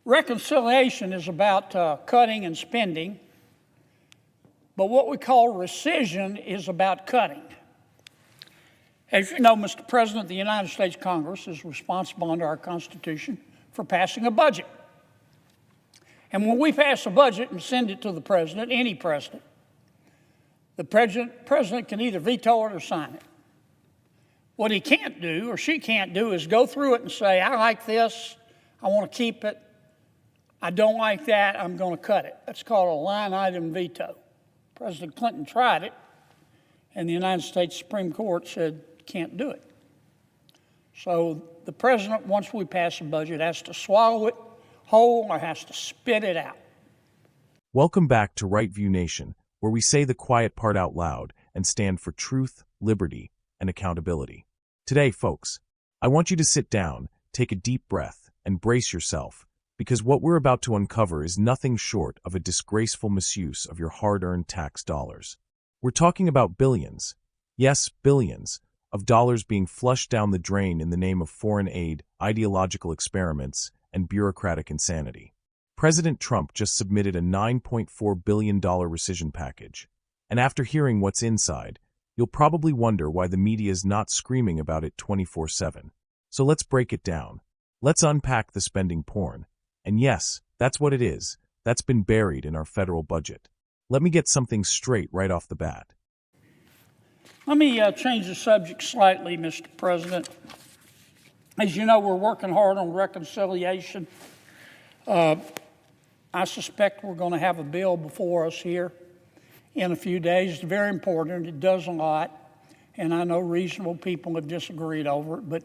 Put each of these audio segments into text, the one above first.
Reconciliation is about cutting and spending, but what we call rescission is about cutting. As you know, Mr. President, the United States Congress is responsible under our Constitution for passing a budget. And when we pass a budget and send it to the president, any president, the president can either veto it or sign it. What he can't do or she can't do is go through it and say, I like this, I want to keep it, I don't like that, I'm going to cut it. That's called a line item veto. President Clinton tried it, and the United States Supreme Court said, can't do it. So the president, once we pass a budget, has to swallow it whole or has to spit it out. Welcome back to Right View Nation, where we say the quiet part out loud and stand for truth, liberty, and accountability. Today, folks, I want you to sit down, take a deep breath, and brace yourself, because what we're about to uncover is nothing short of a disgraceful misuse of your hard-earned tax dollars. We're talking about billions, yes, billions, of dollars being flushed down the drain in the name of foreign aid, ideological experiments, and bureaucratic insanity. President Trump just submitted a $9.4 billion rescission package, and after hearing what's inside, you'll probably wonder why the media is not screaming about it 24/7. So let's break it down. Let's unpack the spending porn. And yes, that's what it is. That's been buried in our federal budget. Let me get something straight right off the bat. Let me change the subject slightly, Mr. President. As you know, we're working hard on reconciliation. I suspect we're going to have a bill before us here in a few days. It's very important. It does a lot, and I know reasonable people have disagreed over it. But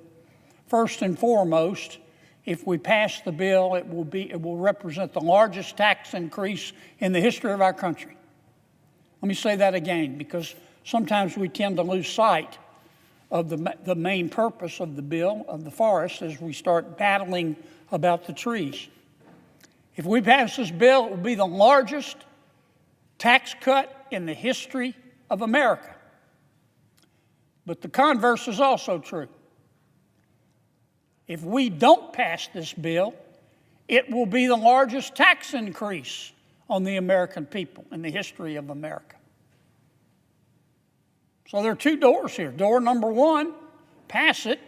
first and foremost, if we pass the bill, it will represent the largest tax increase in the history of our country. Let me say that again, because sometimes we tend to lose sight of the main purpose of the bill, of the forest, as we start battling about the trees. If we pass this bill, it will be the largest tax cut in the history of America. But the converse is also true. If we don't pass this bill, it will be the largest tax increase on the American people in the history of America. So there are two doors here. Door number one, pass it,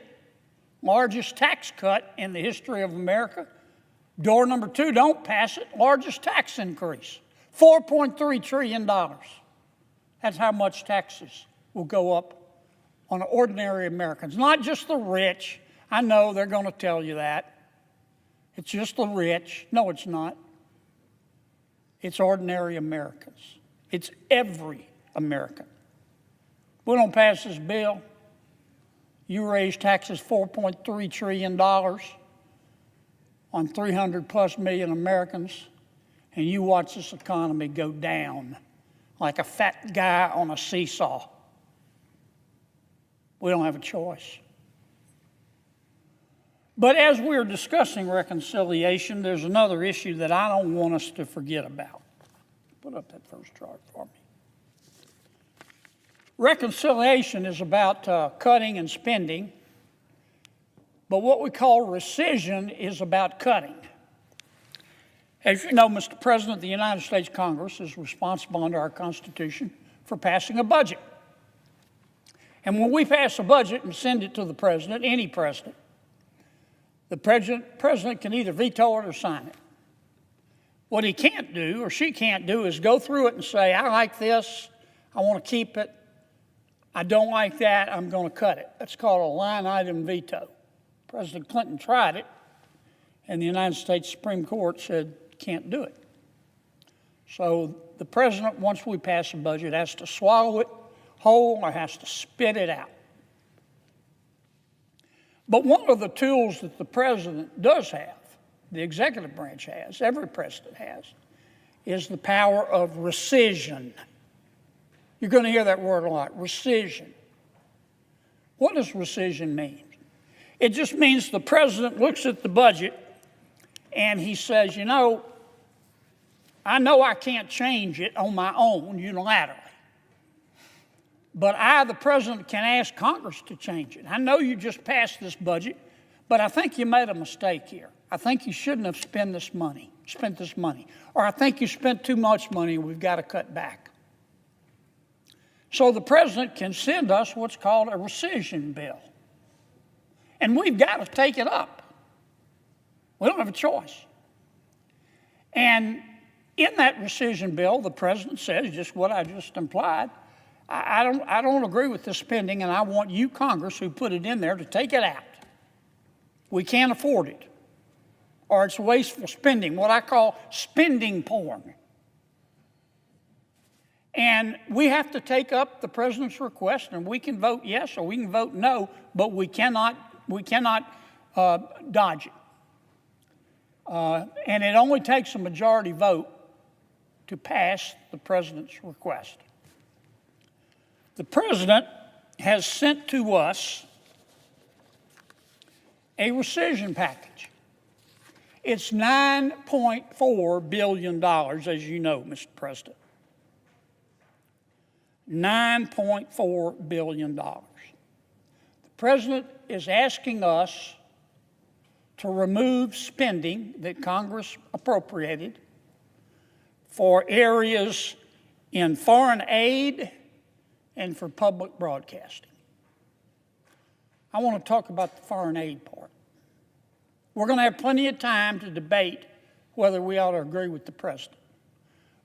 largest tax cut in the history of America. Door number two, don't pass it, largest tax increase, $4.3 trillion. That's how much taxes will go up on ordinary Americans, not just the rich. I know they're going to tell you that. It's just the rich. No, it's not. It's ordinary Americans. It's every American. We don't pass this bill. You raise taxes $4.3 trillion on 300 plus million Americans, and you watch this economy go down like a fat guy on a seesaw. We don't have a choice. But as we're discussing reconciliation, there's another issue that I don't want us to forget about. Put up that first chart for me. Reconciliation is about cutting and spending, but what we call rescission is about cutting. As you know, Mr. President, the United States Congress is responsible under our Constitution for passing a budget. And when we pass a budget and send it to the president, any president, the president can either veto it or sign it. What he can't do or she can't do is go through it and say, I like this, I want to keep it, I don't like that, I'm going to cut it. That's called a line item veto. President Clinton tried it, and the United States Supreme Court said, can't do it. So the president, once we pass a budget, has to swallow it whole or has to spit it out. But one of the tools that the president does have, the executive branch has, every president has, is the power of rescission. You're going to hear that word a lot, rescission. What does rescission mean? It just means the president looks at the budget and he says, you know I can't change it on my own unilaterally. But I, the president, can ask Congress to change it. I know you just passed this budget, but I think you made a mistake here. I think you shouldn't have spent this money, or I think you spent too much money and we've got to cut back. So the president can send us what's called a rescission bill. And we've got to take it up. We don't have a choice. And in that rescission bill, the president says just what I just implied. I don't agree with this spending, and I want you, Congress, who put it in there, to take it out. We can't afford it, or it's wasteful spending, what I call spending porn. And we have to take up the president's request, and we can vote yes or we can vote no, but we cannot dodge it. And it only takes a majority vote to pass the president's request. The president has sent to us a rescission package. It's $9.4 billion, as you know, Mr. President. $9.4 billion. The president is asking us to remove spending that Congress appropriated for areas in foreign aid and for public broadcasting. I want to talk about the foreign aid part. We're going to have plenty of time to debate whether we ought to agree with the president.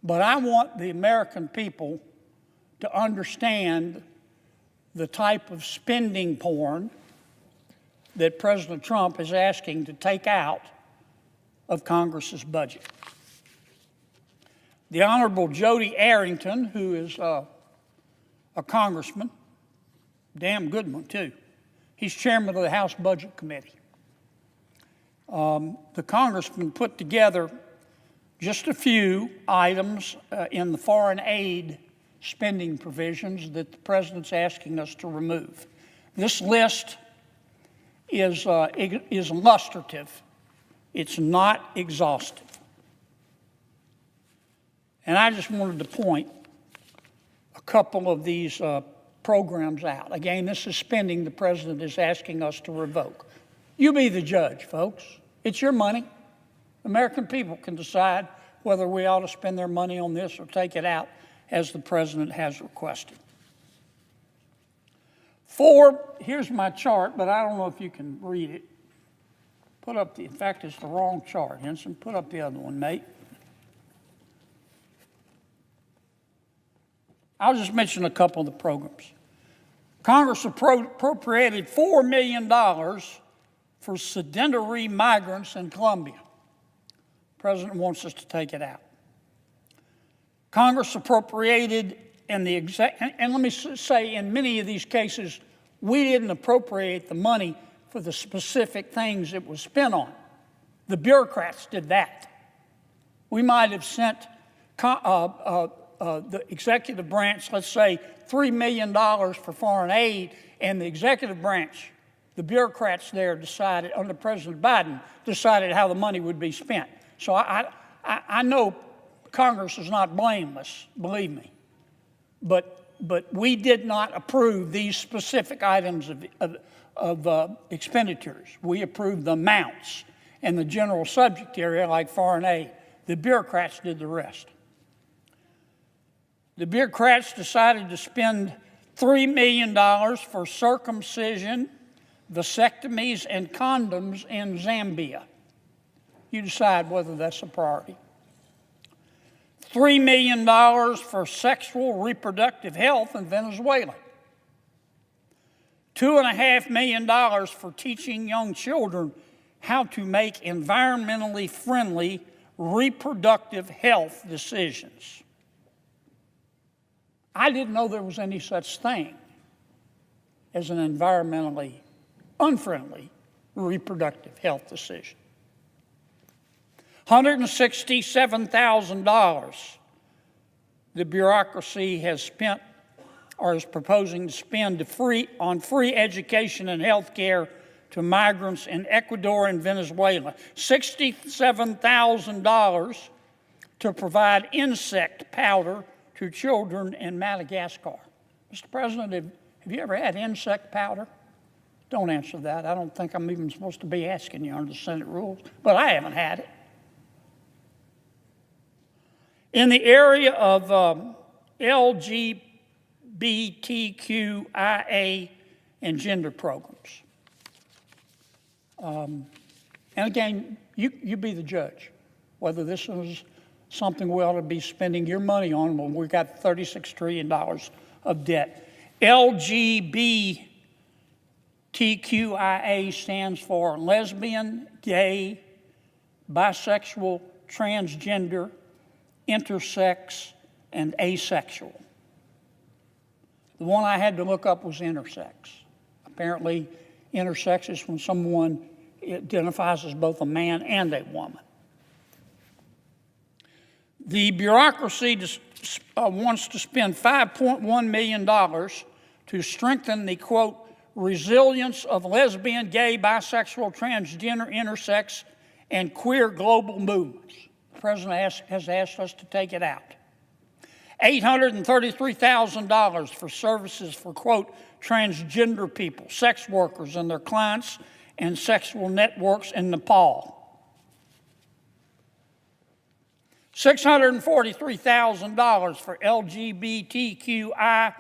But I want the American people to understand the type of spending porn that President Trump is asking to take out of Congress's budget. The Honorable Jody Arrington, who is a congressman, damn good one too. He's chairman of the House Budget Committee. The congressman put together just a few items in the foreign aid spending provisions that the president's asking us to remove. This list is illustrative. It's not exhaustive. And I just wanted to point a couple of these programs out. Again, this is spending the president is asking us to revoke. You be the judge, folks. It's your money. American people can decide whether we ought to spend their money on this or take it out, as the president has requested. Here's my chart, but I don't know if you can read it. In fact, it's the wrong chart, Henson. Put up the other one, mate. I'll just mention a couple of the programs. Congress appropriated $4 million for sedentary migrants in Colombia. The president wants us to take it out. Congress appropriated, and let me say, in many of these cases, we didn't appropriate the money for the specific things it was spent on. The bureaucrats did that. We might have sent the executive branch, let's say, $3 million for foreign aid, and the executive branch, the bureaucrats there decided, under President Biden, decided how the money would be spent. So I know Congress is not blameless, believe me, but we did not approve these specific items of expenditures. We approved the amounts and the general subject area like foreign aid. The bureaucrats did the rest. The bureaucrats decided to spend $3 million for circumcision, vasectomies, and condoms in Zambia. You decide whether that's a priority. $3 million for sexual reproductive health in Venezuela. $2.5 million for teaching young children how to make environmentally friendly reproductive health decisions. I didn't know there was any such thing as an environmentally unfriendly reproductive health decision. $167,000 the bureaucracy has spent or is proposing to spend on free education and health care to migrants in Ecuador and Venezuela. $67,000 to provide insect powder to children in Madagascar. Mr. President, have you ever had insect powder? Don't answer that. I don't think I'm even supposed to be asking you under the Senate rules, but I haven't had it. In the area of LGBTQIA and gender programs. And again, you be the judge, whether this is something we ought to be spending your money on when we've got $36 trillion of debt. LGBTQIA stands for lesbian, gay, bisexual, transgender, intersex, and asexual. The one I had to look up was intersex. Apparently, intersex is when someone identifies as both a man and a woman. The bureaucracy wants to spend $5.1 million to strengthen the, quote, resilience of lesbian, gay, bisexual, transgender, intersex, and queer global movements. The President has asked us to take it out. $833,000 for services for, quote, transgender people, sex workers and their clients, and sexual networks in Nepal. $643,000 for LGBTQIA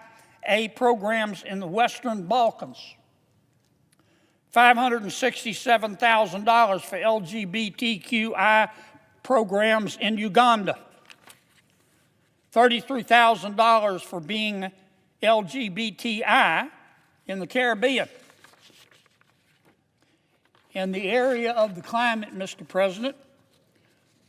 programs in the Western Balkans. $567,000 for LGBTQI programs in Uganda. $33,000 for being LGBTI in the Caribbean. In the area of the climate, Mr. President,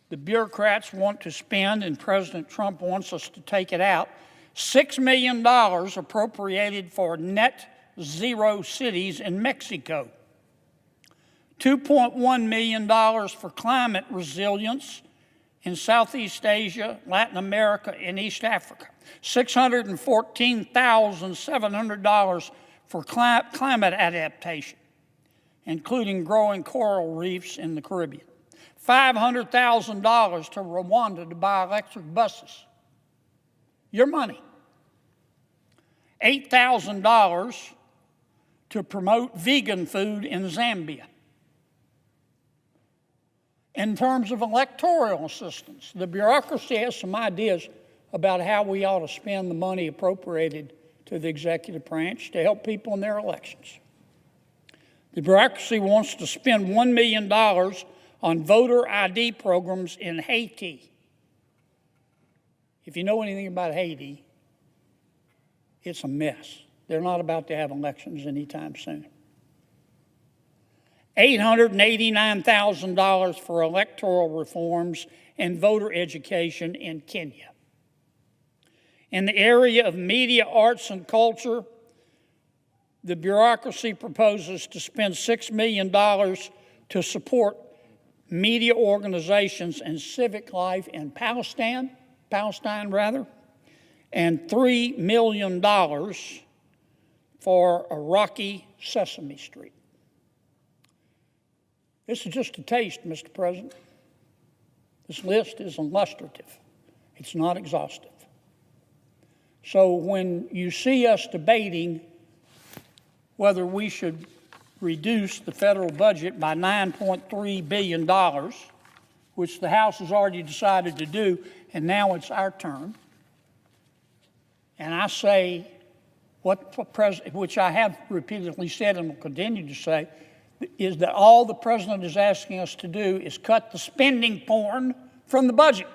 the bureaucrats want to spend, and President Trump wants us to take it out, $6 million appropriated for net zero cities in Mexico, $2.1 million for climate resilience in Southeast Asia, Latin America, and East Africa, $614,700 for climate adaptation, including growing coral reefs in the Caribbean, $500,000 to Rwanda to buy electric buses. Your money. $8,000 to promote vegan food in Zambia. In terms of electoral assistance, the bureaucracy has some ideas about how we ought to spend the money appropriated to the executive branch to help people in their elections. The bureaucracy wants to spend $1 million on voter ID programs in Haiti. If you know anything about Haiti, it's a mess. They're not about to have elections anytime soon. $889,000 for electoral reforms and voter education in Kenya. In the area of media, arts, and culture, the bureaucracy proposes to spend $6 million to support media organizations and civic life in Palestine, and $3 million for Iraqi Sesame Street. This is just a taste, Mr. President. This list is illustrative. It's not exhaustive. So when you see us debating whether we should reduce the federal budget by $9.3 billion, which the House has already decided to do, and now it's our turn, and I say which I have repeatedly said and will continue to say, is that all the President is asking us to do is cut the spending porn from the budget.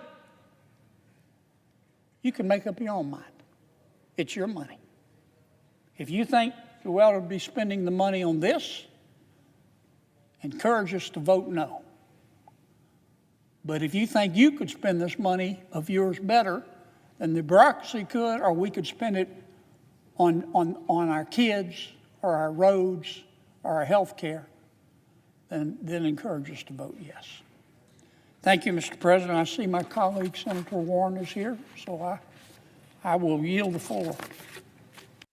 You can make up your own mind. It's your money. If you think we ought to be spending the money on this, encourage us to vote no. But if you think you could spend this money of yours better than the bureaucracy could, or we could spend it on our kids or our roads or our health care, then encourage us to vote yes. Thank you, Mr. President. I see my colleague, Senator Warren, is here, so I will yield the floor.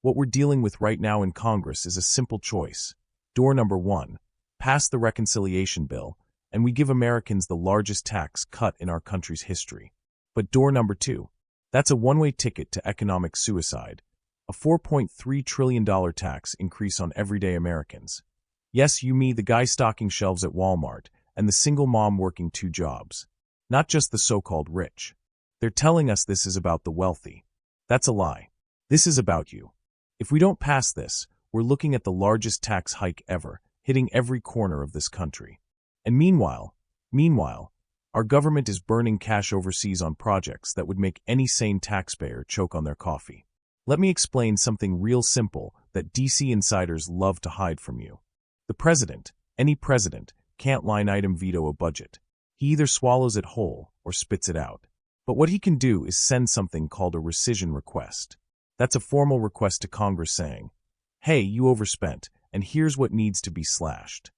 What we're dealing with right now in Congress is a simple choice. Door number one, pass the reconciliation bill, and we give Americans the largest tax cut in our country's history. But door number two, that's a one-way ticket to economic suicide, a $4.3 trillion tax increase on everyday Americans. Yes, you me, the guy stocking shelves at Walmart, and the single mom working 2 jobs. Not just the so-called rich. They're telling us this is about the wealthy. That's a lie. This is about you. If we don't pass this, we're looking at the largest tax hike ever, hitting every corner of this country. And meanwhile, our government is burning cash overseas on projects that would make any sane taxpayer choke on their coffee. Let me explain something real simple that DC insiders love to hide from you. The president, any president, can't line item veto a budget. He either swallows it whole or spits it out. But what he can do is send something called a rescission request. That's a formal request to Congress saying, hey, you overspent, and here's what needs to be slashed.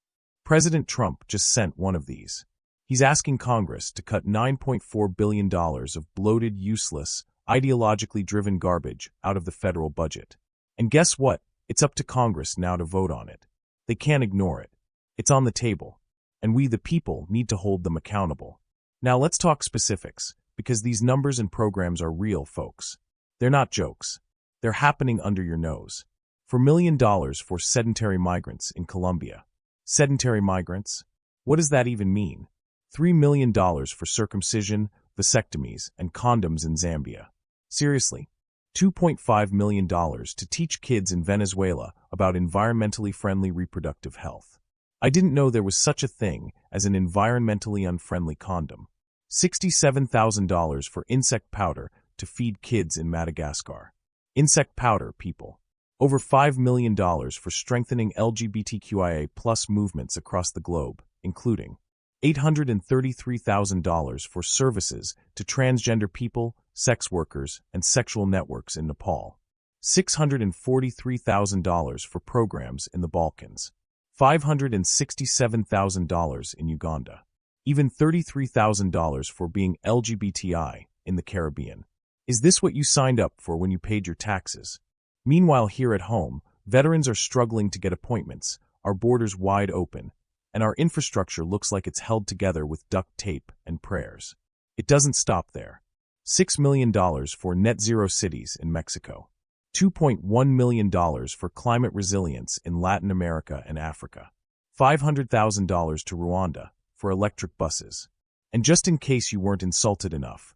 President Trump just sent one of these. He's asking Congress to cut $9.4 billion of bloated, useless, ideologically driven garbage out of the federal budget. And guess what? It's up to Congress now to vote on it. They can't ignore it. It's on the table. And we, the people, need to hold them accountable. Now let's talk specifics, because these numbers and programs are real, folks. They're not jokes. They're happening under your nose. $4 million for sedentary migrants in Colombia. Sedentary migrants? What does that even mean? $3 million for circumcision, vasectomies, and condoms in Zambia. Seriously? $2.5 million to teach kids in Venezuela about environmentally friendly reproductive health. I didn't know there was such a thing as an environmentally unfriendly condom. $67,000 for insect powder to feed kids in Madagascar. Insect powder, people. Over $5 million for strengthening LGBTQIA+ movements across the globe, including $833,000 for services to transgender people, sex workers, and sexual networks in Nepal. $643,000 for programs in the Balkans. $567,000 in Uganda. Even $33,000 for being LGBTI in the Caribbean. Is this what you signed up for when you paid your taxes? Meanwhile, here at home, veterans are struggling to get appointments, our borders wide open, and our infrastructure looks like it's held together with duct tape and prayers. It doesn't stop there. $6 million for net zero cities in Mexico. $2.1 million for climate resilience in Latin America and Africa. $500,000 to Rwanda for electric buses. And just in case you weren't insulted enough,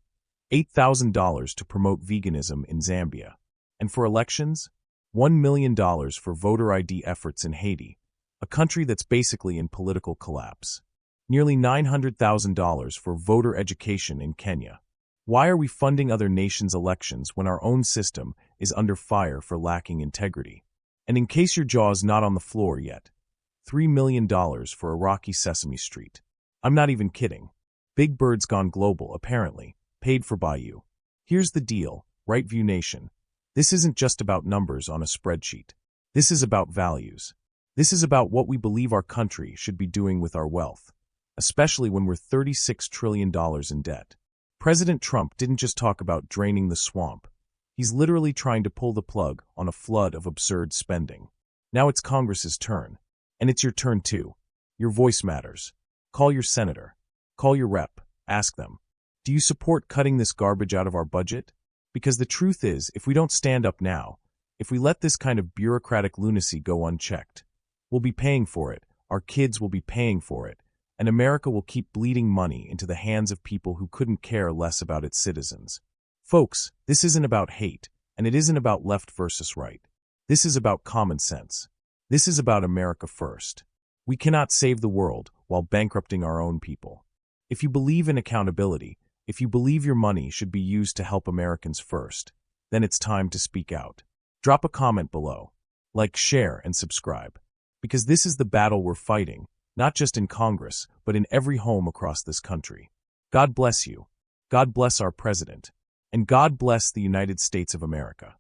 $8,000 to promote veganism in Zambia. And for elections, $1 million for voter ID efforts in Haiti, a country that's basically in political collapse. Nearly $900,000 for voter education in Kenya. Why are we funding other nations' elections when our own system is under fire for lacking integrity? And in case your jaw's not on the floor yet, $3 million for Iraqi Sesame Street. I'm not even kidding. Big Bird's gone global, apparently, paid for by you. Here's the deal, Right View Nation. This isn't just about numbers on a spreadsheet. This is about values. This is about what we believe our country should be doing with our wealth, especially when we're $36 trillion in debt. President Trump didn't just talk about draining the swamp. He's literally trying to pull the plug on a flood of absurd spending. Now it's Congress's turn. And it's your turn too. Your voice matters. Call your senator. Call your rep. Ask them. Do you support cutting this garbage out of our budget? Because the truth is, if we don't stand up now, if we let this kind of bureaucratic lunacy go unchecked, we'll be paying for it, our kids will be paying for it, and America will keep bleeding money into the hands of people who couldn't care less about its citizens. Folks, this isn't about hate, and it isn't about left versus right. This is about common sense. This is about America first. We cannot save the world while bankrupting our own people. If you believe in accountability, if you believe your money should be used to help Americans first, then it's time to speak out. Drop a comment below. Like, share, and subscribe. Because this is the battle we're fighting, not just in Congress, but in every home across this country. God bless you. God bless our president. And God bless the United States of America.